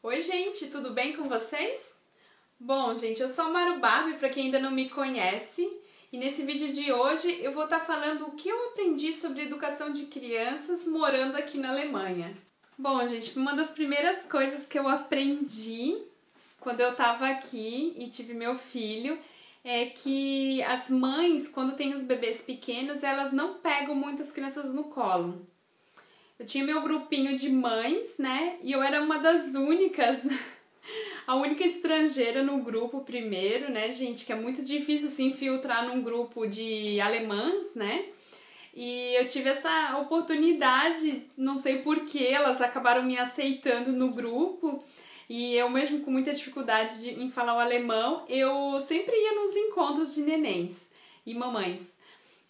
Oi gente, tudo bem com vocês? Bom gente, eu sou a Maru Barbie, para quem ainda não me conhece, e nesse vídeo de hoje eu vou estar falando o que eu aprendi sobre educação de crianças morando aqui na Alemanha. Bom gente, uma das primeiras coisas que eu aprendi quando eu estava aqui e tive meu filho é que as mães, quando têm os bebês pequenos, elas não pegam muitas crianças no colo. Eu tinha meu grupinho de mães, né? E eu era uma das únicas, a única estrangeira no grupo primeiro, né, gente? Que é muito difícil se infiltrar num grupo de alemãs, né? E eu tive essa oportunidade, não sei porquê, elas acabaram me aceitando no grupo. E eu mesmo com muita dificuldade em falar o alemão, eu sempre ia nos encontros de nenéns e mamães.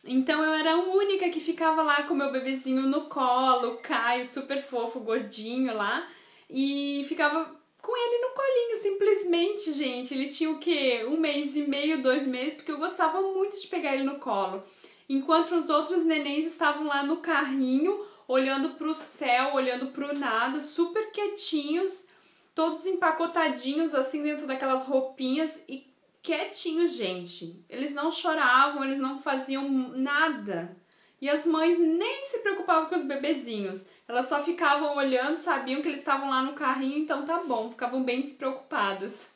Então eu era a única que ficava lá com meu bebezinho no colo, o Caio, super fofo, gordinho lá, e ficava com ele no colinho, simplesmente, gente. Ele tinha o quê? 1 mês e meio, 2 meses, porque eu gostava muito de pegar ele no colo. Enquanto os outros nenéns estavam lá no carrinho, olhando pro céu, olhando pro nada, super quietinhos, todos empacotadinhos assim dentro daquelas roupinhas e quietinhos, gente. Eles não choravam, eles não faziam nada. E as mães nem se preocupavam com os bebezinhos. Elas só ficavam olhando, sabiam que eles estavam lá no carrinho, então tá bom, ficavam bem despreocupadas.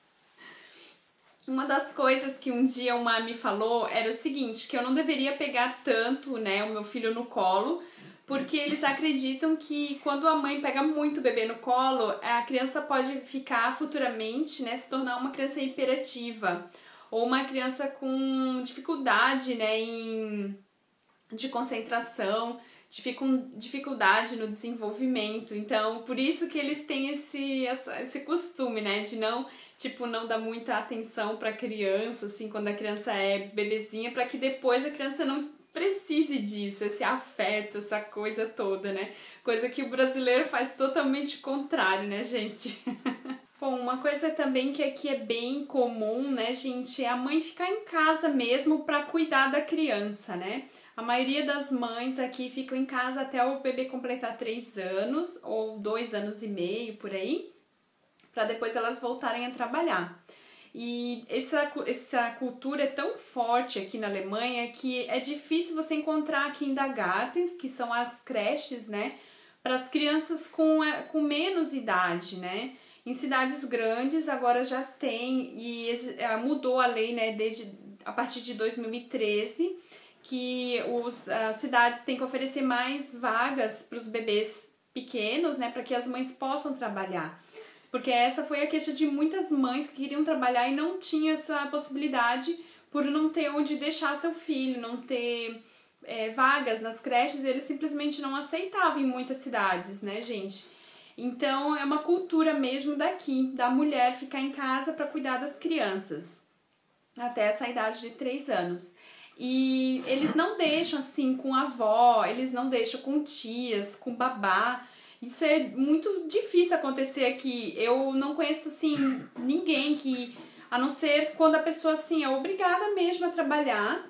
Uma das coisas que um dia uma me falou era o seguinte, que eu não deveria pegar tanto, né, o meu filho no colo, porque eles acreditam que quando a mãe pega muito o bebê no colo, a criança pode ficar futuramente, né, se tornar uma criança hiperativa ou uma criança com dificuldade, né, de concentração, dificuldade no desenvolvimento. Então, por isso que eles têm esse costume, né, de não dar muita atenção para a criança, assim, quando a criança é bebezinha, para que depois a criança não precise disso, esse afeto, essa coisa toda, né? Coisa que o brasileiro faz totalmente contrário, né, gente? Bom, uma coisa também que aqui é bem comum, né, gente, é a mãe ficar em casa mesmo para cuidar da criança, né? A maioria das mães aqui ficam em casa até o bebê completar 3 anos ou 2 anos e meio, por aí, para depois elas voltarem a trabalhar. E essa cultura é tão forte aqui na Alemanha que é difícil você encontrar kindergartens, que são as creches, né, para as crianças com menos idade, né? Em cidades grandes agora já tem, e mudou a lei, né, a partir de 2013, que as cidades têm que oferecer mais vagas para os bebês pequenos, né, para que as mães possam trabalhar. Porque essa foi a queixa de muitas mães que queriam trabalhar e não tinham essa possibilidade por não ter onde deixar seu filho, não ter vagas nas creches, eles simplesmente não aceitavam em muitas cidades, né, gente? Então é uma cultura mesmo daqui, da mulher ficar em casa para cuidar das crianças, até essa idade de 3 anos. E eles não deixam assim com a avó, eles não deixam com tias, com babá. Isso é muito difícil acontecer aqui. Eu não conheço, assim, ninguém que, a não ser quando a pessoa, assim, é obrigada mesmo a trabalhar.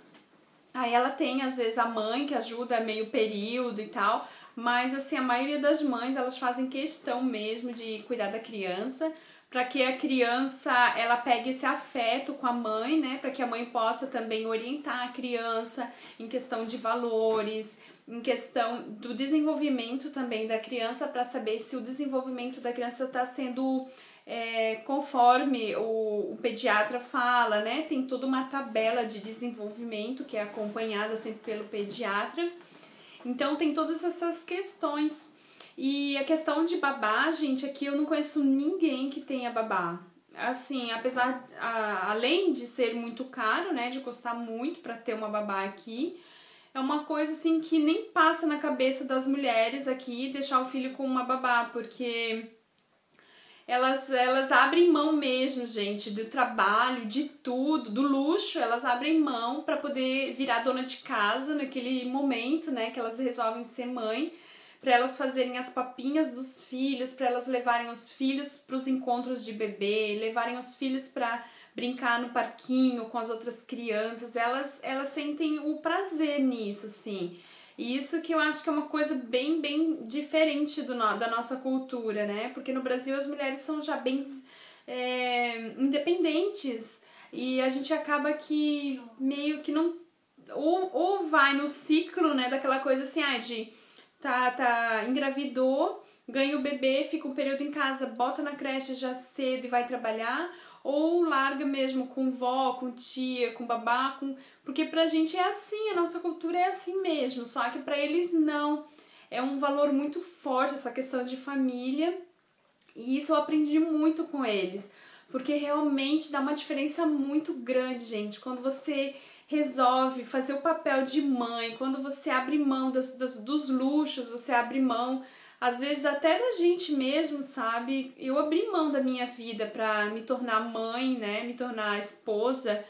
Aí ela tem, às vezes, a mãe que ajuda meio período e tal. Mas, assim, a maioria das mães, elas fazem questão mesmo de cuidar da criança, para que a criança, ela pegue esse afeto com a mãe, né? Para que a mãe possa também orientar a criança em questão de valores, em questão do desenvolvimento também da criança, para saber se o desenvolvimento da criança está sendo conforme o pediatra fala, né? Tem toda uma tabela de desenvolvimento que é acompanhada sempre pelo pediatra. Então tem todas essas questões. E a questão de babá, gente, aqui eu não conheço ninguém que tenha babá. Assim, além de ser muito caro, né, de custar muito para ter uma babá aqui, é uma coisa assim que nem passa na cabeça das mulheres aqui deixar o filho com uma babá, porque elas abrem mão mesmo, gente, do trabalho, de tudo, do luxo, elas abrem mão para poder virar dona de casa naquele momento, né, que elas resolvem ser mãe, para elas fazerem as papinhas dos filhos, para elas levarem os filhos para os encontros de bebê, levarem os filhos para brincar no parquinho com as outras crianças. Elas sentem o prazer nisso, assim. E isso que eu acho que é uma coisa bem diferente da nossa cultura, né? Porque no Brasil as mulheres são já bem independentes e a gente acaba que meio que não... Ou vai no ciclo, né, daquela coisa assim, de engravidou, ganha o bebê, fica um período em casa, bota na creche já cedo e vai trabalhar, ou larga mesmo com vó, com tia, com babá, porque pra gente é assim, a nossa cultura é assim mesmo, só que pra eles não. É um valor muito forte essa questão de família, e isso eu aprendi muito com eles, porque realmente dá uma diferença muito grande, gente, quando você resolve fazer o papel de mãe, quando você abre mão dos luxos, você abre mão, às vezes até da gente mesmo, sabe? Eu abri mão da minha vida pra me tornar mãe, né? Me tornar esposa.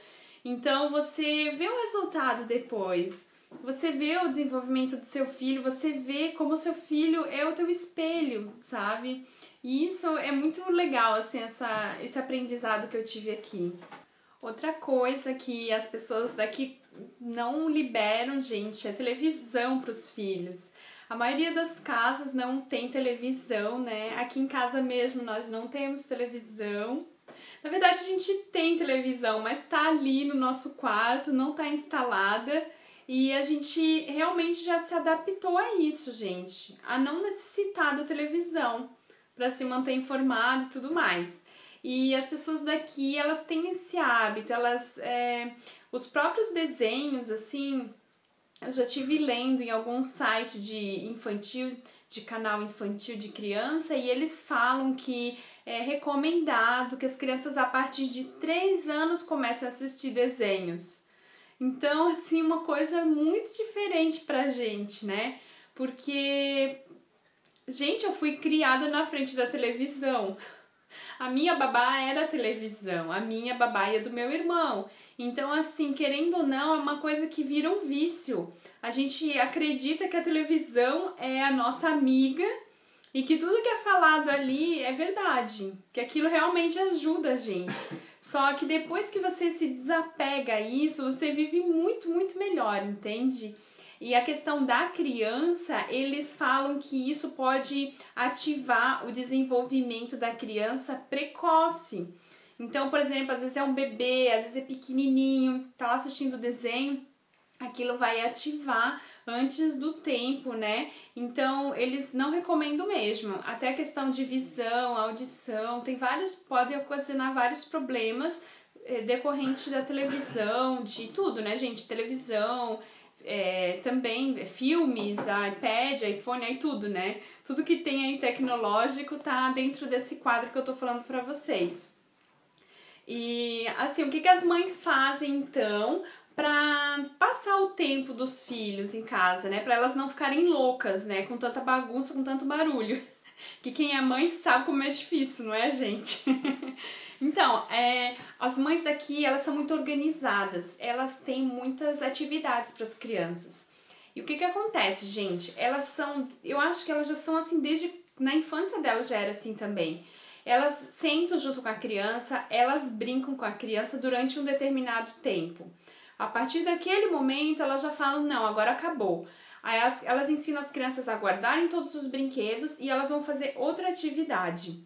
Então você vê o resultado depois. Você vê o desenvolvimento do seu filho, você vê como o seu filho é o teu espelho, sabe? E isso é muito legal, assim, esse aprendizado que eu tive aqui. Outra coisa que as pessoas daqui não liberam, gente, é televisão para os filhos. A maioria das casas não tem televisão, né? Aqui em casa mesmo nós não temos televisão. Na verdade a gente tem televisão, mas tá ali no nosso quarto, não tá instalada. E a gente realmente já se adaptou a isso, gente. A não necessitar da televisão para se manter informado e tudo mais. E as pessoas daqui, elas têm esse hábito, os próprios desenhos, assim, eu já tive lendo em algum site de canal infantil de criança, e eles falam que é recomendado que as crianças a partir de 3 anos comecem a assistir desenhos. Então, assim, uma coisa muito diferente pra gente, né? Porque, gente, eu fui criada na frente da televisão. A minha babá era a televisão, a minha babá ia do meu irmão. Então, assim, querendo ou não, é uma coisa que vira um vício. A gente acredita que a televisão é a nossa amiga e que tudo que é falado ali é verdade, que aquilo realmente ajuda a gente. Só que depois que você se desapega a isso, você vive muito, muito melhor, entende? E a questão da criança, eles falam que isso pode ativar o desenvolvimento da criança precoce. Então, por exemplo, às vezes é um bebê, às vezes é pequenininho, tá lá assistindo o desenho, aquilo vai ativar antes do tempo, né? Então, eles não recomendam mesmo. Até a questão de visão, audição, pode ocasionar vários problemas decorrentes da televisão, de tudo, né, gente? Televisão, também filmes, iPad, iPhone, aí tudo, né? Tudo que tem aí tecnológico tá dentro desse quadro que eu tô falando pra vocês. E assim, o que as mães fazem então pra passar o tempo dos filhos em casa, né? Pra elas não ficarem loucas, né? Com tanta bagunça, com tanto barulho. Que quem é mãe sabe como é difícil, não é, gente? Então, as mães daqui, elas são muito organizadas, elas têm muitas atividades para as crianças. E o que acontece, gente? Eu acho que elas já são assim, desde na infância delas já era assim também. Elas sentam junto com a criança, elas brincam com a criança durante um determinado tempo. A partir daquele momento, elas já falam, não, agora acabou. Aí elas ensinam as crianças a guardarem todos os brinquedos e elas vão fazer outra atividade,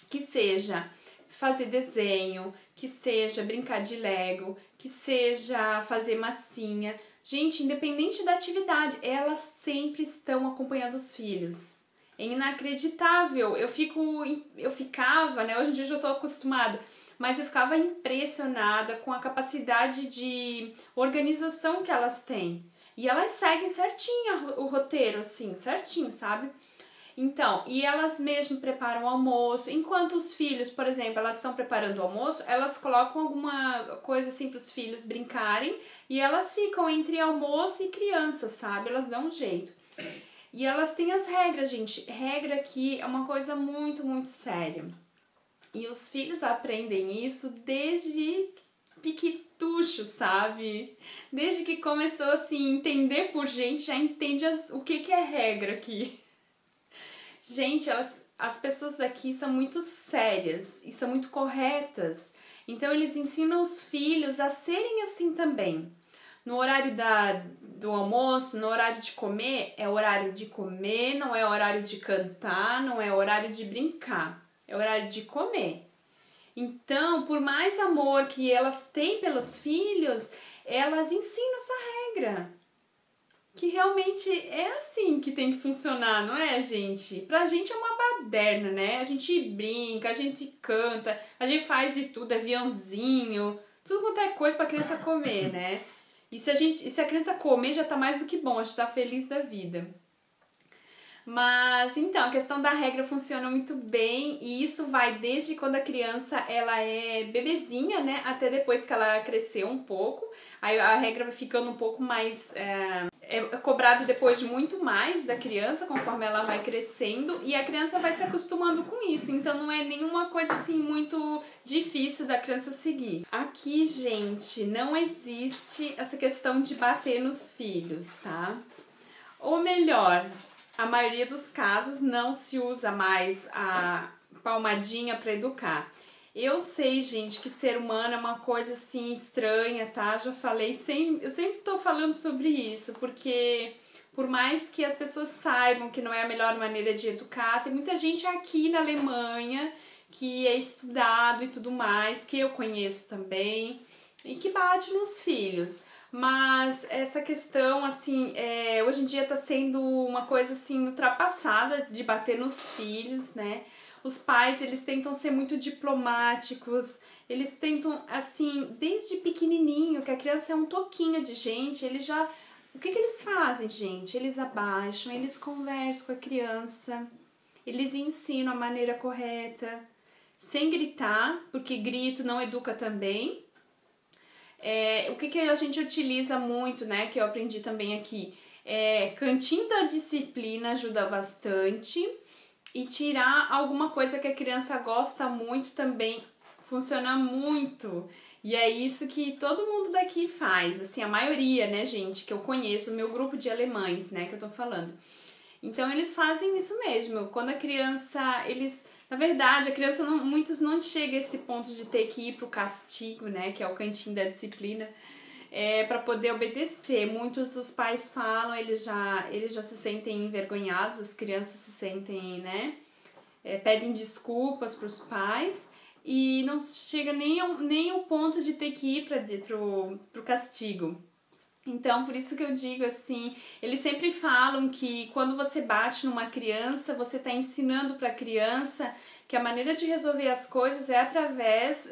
que seja fazer desenho, que seja brincar de Lego, que seja fazer massinha. Gente, independente da atividade, elas sempre estão acompanhando os filhos. É inacreditável. Eu ficava, né? Hoje em dia eu já estou acostumada, mas eu ficava impressionada com a capacidade de organização que elas têm. E elas seguem certinho o roteiro, assim, certinho, sabe? Então, e elas mesmo preparam o almoço. Enquanto os filhos, por exemplo, elas estão preparando o almoço, elas colocam alguma coisa assim para os filhos brincarem e elas ficam entre almoço e criança, sabe? Elas dão um jeito. E elas têm as regras, gente. Regra aqui é uma coisa muito, muito séria. E os filhos aprendem isso desde piquitucho, sabe? Desde que começou assim, entender por gente, já entende o que é regra aqui. Gente, as pessoas daqui são muito sérias e são muito corretas. Então eles ensinam os filhos a serem assim também. No horário do almoço, no horário de comer, é horário de comer, não é horário de cantar, não é horário de brincar, é horário de comer. Então, por mais amor que elas têm pelos filhos, elas ensinam essa regra. Que realmente é assim que tem que funcionar, não é, gente? Pra gente é uma baderna, né? A gente brinca, a gente canta, a gente faz de tudo, aviãozinho, tudo quanto é coisa pra criança comer, né? E se a criança comer, já tá mais do que bom, a gente tá feliz da vida. Mas, então, a questão da regra funciona muito bem e isso vai desde quando a criança ela é bebezinha, né, até depois que ela cresceu um pouco. Aí a regra vai ficando um pouco mais... É cobrado depois de muito mais da criança, conforme ela vai crescendo, e a criança vai se acostumando com isso, então não é nenhuma coisa assim muito difícil da criança seguir. Aqui, gente, não existe essa questão de bater nos filhos, tá? Ou melhor, a maioria dos casos não se usa mais a palmadinha para educar. Eu sei, gente, que ser humano é uma coisa assim estranha, tá? Já falei, eu sempre tô falando sobre isso, porque por mais que as pessoas saibam que não é a melhor maneira de educar, tem muita gente aqui na Alemanha que é estudado e tudo mais, que eu conheço também, e que bate nos filhos. Mas essa questão, assim, hoje em dia tá sendo uma coisa, assim, ultrapassada de bater nos filhos, né? Os pais, eles tentam ser muito diplomáticos, eles tentam, assim, desde pequenininho, que a criança é um toquinho de gente, eles já... O que eles fazem, gente? Eles abaixam, eles conversam com a criança, eles ensinam a maneira correta, sem gritar, porque grito não educa também. O que a gente utiliza muito, né, que eu aprendi também aqui, cantinho da disciplina ajuda bastante, e tirar alguma coisa que a criança gosta muito também funciona muito. E é isso que todo mundo daqui faz, assim, a maioria, né, gente, que eu conheço, o meu grupo de alemães, né, que eu tô falando. Então, eles fazem isso mesmo. Quando a criança, na verdade, a criança, muitos não chegam a esse ponto de ter que ir pro castigo, né, que é o cantinho da disciplina, para poder obedecer. Muitos dos pais falam, eles já se sentem envergonhados, as crianças se sentem, né, pedem desculpas pros pais e não chega nem ao ponto de ter que ir pro castigo. Então, por isso que eu digo assim, eles sempre falam que quando você bate numa criança, você está ensinando para a criança que a maneira de resolver as coisas é através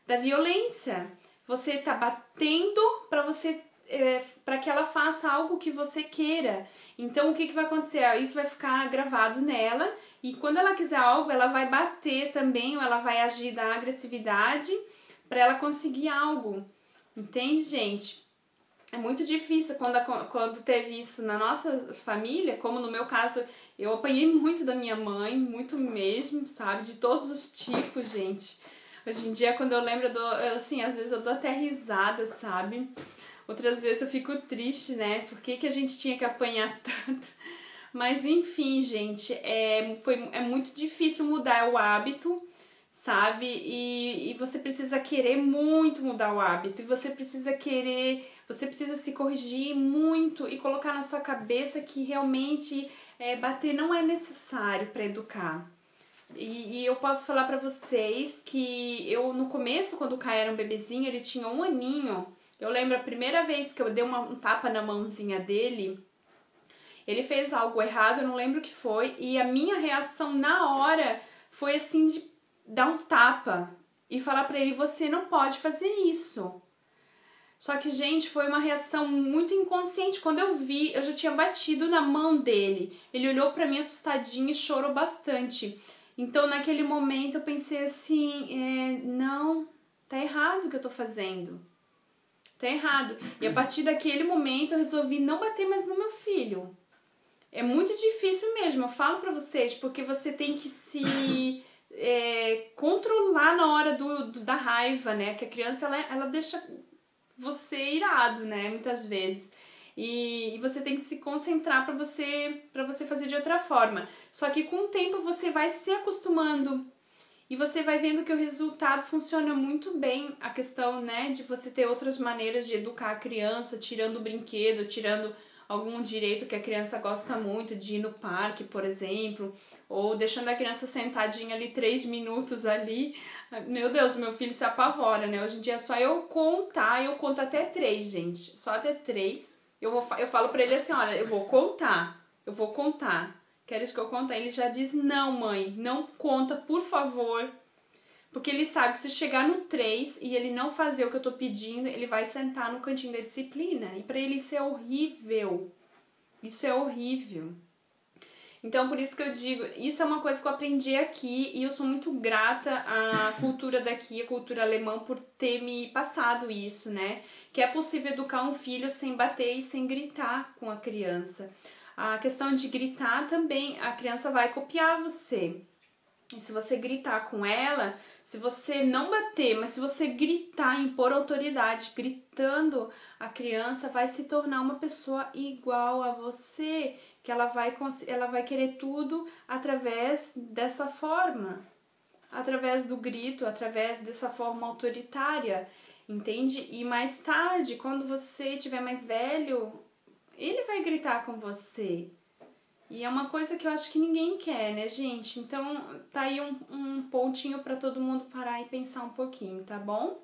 da violência. Você está batendo para que ela faça algo que você queira. Então, o que vai acontecer? Isso vai ficar gravado nela e quando ela quiser algo, ela vai bater também, ou ela vai agir da agressividade para ela conseguir algo. Entende, gente? É muito difícil quando teve isso na nossa família, como no meu caso, eu apanhei muito da minha mãe, muito mesmo, sabe? De todos os tipos, gente. Hoje em dia, quando eu lembro, assim, às vezes eu dou até risada, sabe? Outras vezes eu fico triste, né? Por que a gente tinha que apanhar tanto? Mas enfim, gente, é muito difícil mudar o hábito, sabe? E você precisa querer muito mudar o hábito, e você precisa se corrigir muito e colocar na sua cabeça que realmente bater não é necessário para educar. E eu posso falar pra vocês que eu, no começo, quando o Caio era um bebezinho, ele tinha 1 aninho, eu lembro a primeira vez que eu dei um tapa na mãozinha dele, ele fez algo errado, eu não lembro o que foi, e a minha reação na hora foi assim de dar um tapa e falar pra ele, você não pode fazer isso. Só que, gente, foi uma reação muito inconsciente. Quando eu vi, eu já tinha batido na mão dele. Ele olhou pra mim assustadinho e chorou bastante. Então, naquele momento, eu pensei assim, não, tá errado o que eu tô fazendo. Tá errado. E a partir daquele momento, eu resolvi não bater mais no meu filho. É muito difícil mesmo, eu falo pra vocês, porque você tem que se controlar na hora da raiva, né? Que a criança, ela deixa você irado, né? Muitas vezes. E você tem que se concentrar para você fazer de outra forma. Só que com o tempo você vai se acostumando E você vai vendo que o resultado funciona muito bem. A questão, né, de você ter outras maneiras de educar a criança, tirando o brinquedo, tirando algum direito que a criança gosta muito, de ir no parque, por exemplo, ou deixando a criança sentadinha ali 3 minutos ali. Meu Deus, meu filho se apavora, né? Hoje em dia é só eu contar, eu conto até 3, gente. Só até 3. Eu falo pra ele assim, olha, eu vou contar. Queres que eu conte? Ele já diz, não, mãe, não conta, por favor. Porque ele sabe que se chegar no 3 e ele não fazer o que eu tô pedindo, ele vai sentar no cantinho da disciplina. E pra ele isso é horrível. Isso é horrível. Então, por isso que eu digo, isso é uma coisa que eu aprendi aqui e eu sou muito grata à cultura daqui, a cultura alemã, por ter me passado isso, né? Que é possível educar um filho sem bater e sem gritar com a criança. A questão de gritar também, a criança vai copiar você. E se você gritar com ela, se você não bater, mas se você gritar, impor autoridade, gritando, a criança vai se tornar uma pessoa igual a você, que ela vai querer tudo através dessa forma, através do grito, através dessa forma autoritária, entende? E mais tarde, quando você estiver mais velho, ele vai gritar com você. E é uma coisa que eu acho que ninguém quer, né, gente? Então, tá aí um pontinho para todo mundo parar e pensar um pouquinho, tá bom?